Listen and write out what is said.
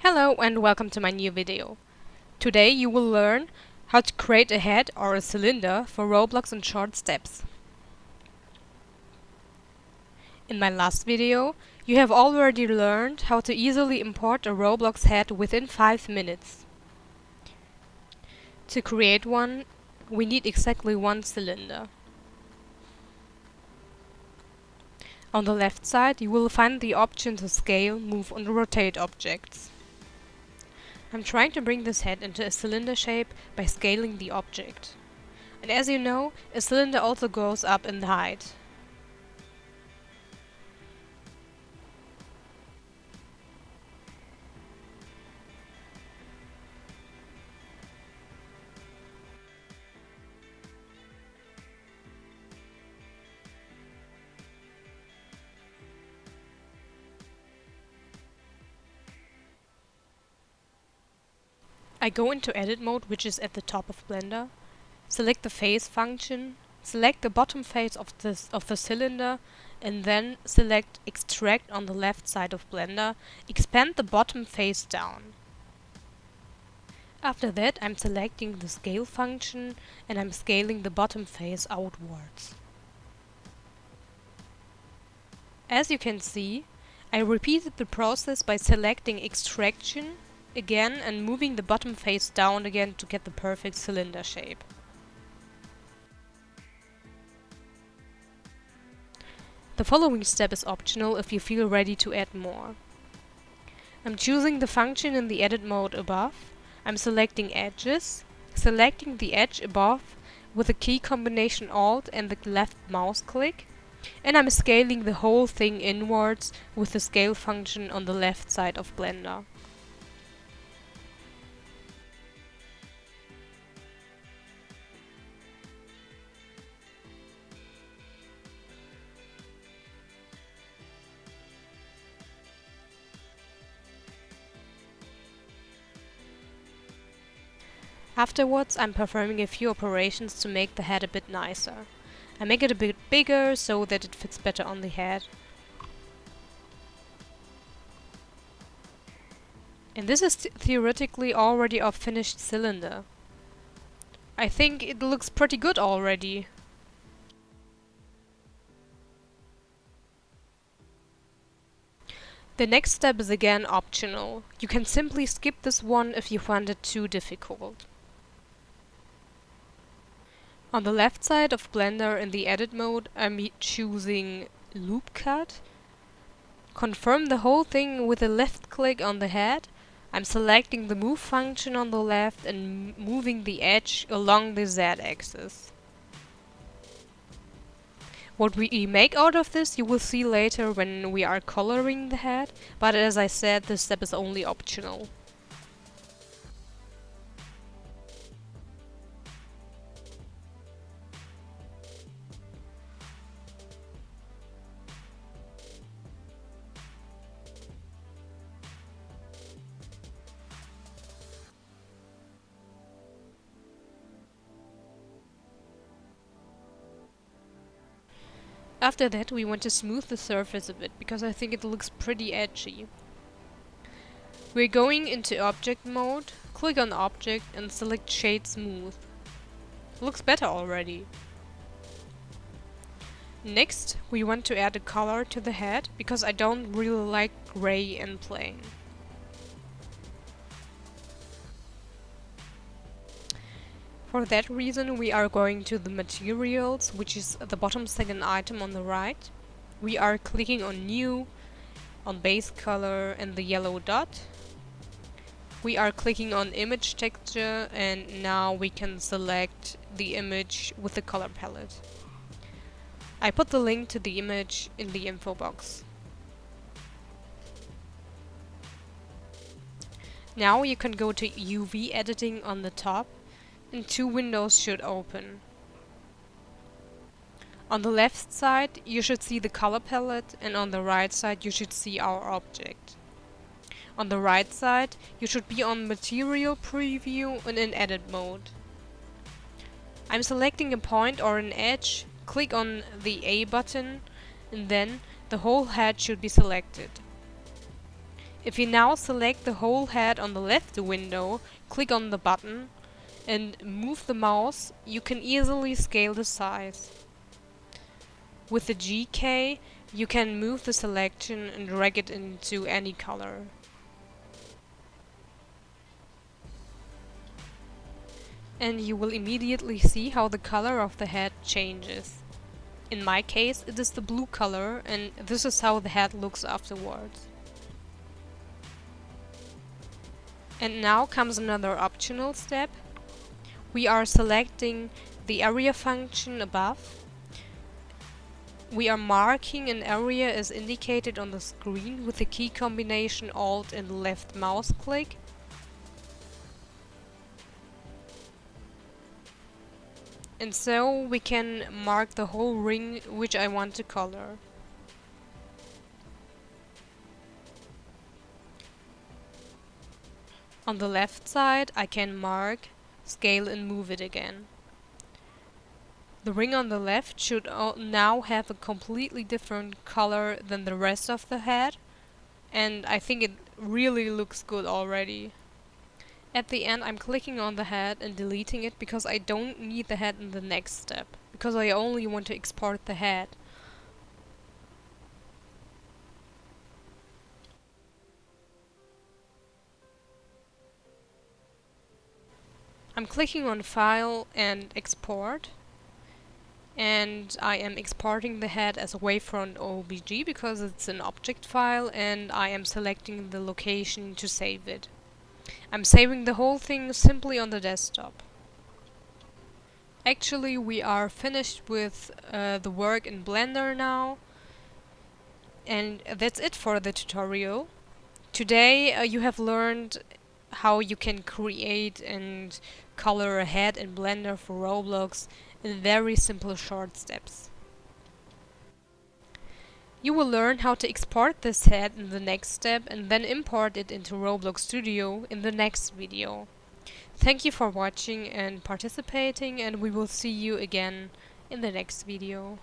Hello and welcome to my new video. Today you will learn how to create a head or a cylinder for Roblox in short steps. In my last video, you have already learned how to easily import a Roblox head within 5 minutes. To create one, we need exactly one cylinder. On the left side, you will find the option to scale, move and rotate objects. I'm trying to bring this head into a cylinder shape by scaling the object. And as you know, a cylinder also goes up in height. I go into edit mode, which is at the top of Blender, select the face function, select the bottom face of the cylinder, and then select extract on the left side of Blender, expand the bottom face down. After that, I'm selecting the scale function and I'm scaling the bottom face outwards. As you can see, I repeated the process by selecting extraction again and moving the bottom face down again to get the perfect cylinder shape. The following step is optional if you feel ready to add more. I'm choosing the function in the edit mode above. I'm selecting edges, selecting the edge above with the key combination Alt and the left mouse click, and I'm scaling the whole thing inwards with the scale function on the left side of Blender. Afterwards, I'm performing a few operations to make the head a bit nicer. I make it a bit bigger so that it fits better on the head. And this is theoretically already a finished cylinder. I think it looks pretty good already. The next step is again optional. You can simply skip this one if you find it too difficult. On the left side of Blender in the edit mode, I'm choosing loop cut. Confirm the whole thing with a left click on the head. I'm selecting the move function on the left and moving the edge along the Z-axis. What we make out of this you will see later when we are coloring the head, but as I said, this step is only optional. After that, we want to smooth the surface a bit, because I think it looks pretty edgy. We're going into object mode, click on object and select shade smooth. Looks better already. Next, we want to add a color to the head, because I don't really like gray and plain. For that reason, we are going to the materials, which is the bottom second item on the right. We are clicking on new, on base color and the yellow dot. We are clicking on image texture and now we can select the image with the color palette. I put the link to the image in the info box. Now you can go to UV editing on the top and two windows should open. On the left side you should see the color palette and on the right side you should see our object. On the right side you should be on material preview and in edit mode. I'm selecting a point or an edge, click on the A button and then the whole head should be selected. If you now select the whole head on the left window, click on the button, and move the mouse, you can easily scale the size. With the G key, you can move the selection and drag it into any color. And you will immediately see how the color of the head changes. In my case, it is the blue color, and this is how the head looks afterwards. And now comes another optional step. We are selecting the area function above. We are marking an area as indicated on the screen with the key combination Alt and left mouse click. And so we can mark the whole ring which I want to color. On the left side, I can mark, scale and move it again. The ring on the left should now have a completely different color than the rest of the head, and I think it really looks good already. At the end, I'm clicking on the head and deleting it because I don't need the head in the next step, because I only want to export the head. I'm clicking on File and Export, and I am exporting the head as a wavefront OBJ because it's an object file, and I am selecting the location to save it. I'm saving the whole thing simply on the desktop. Actually, we are finished with the work in Blender now, and that's it for the tutorial. Today you have learned how you can create and color a head in Blender for Roblox in very simple short steps. You will learn how to export this head in the next step and then import it into Roblox Studio in the next video. Thank you for watching and participating, and we will see you again in the next video.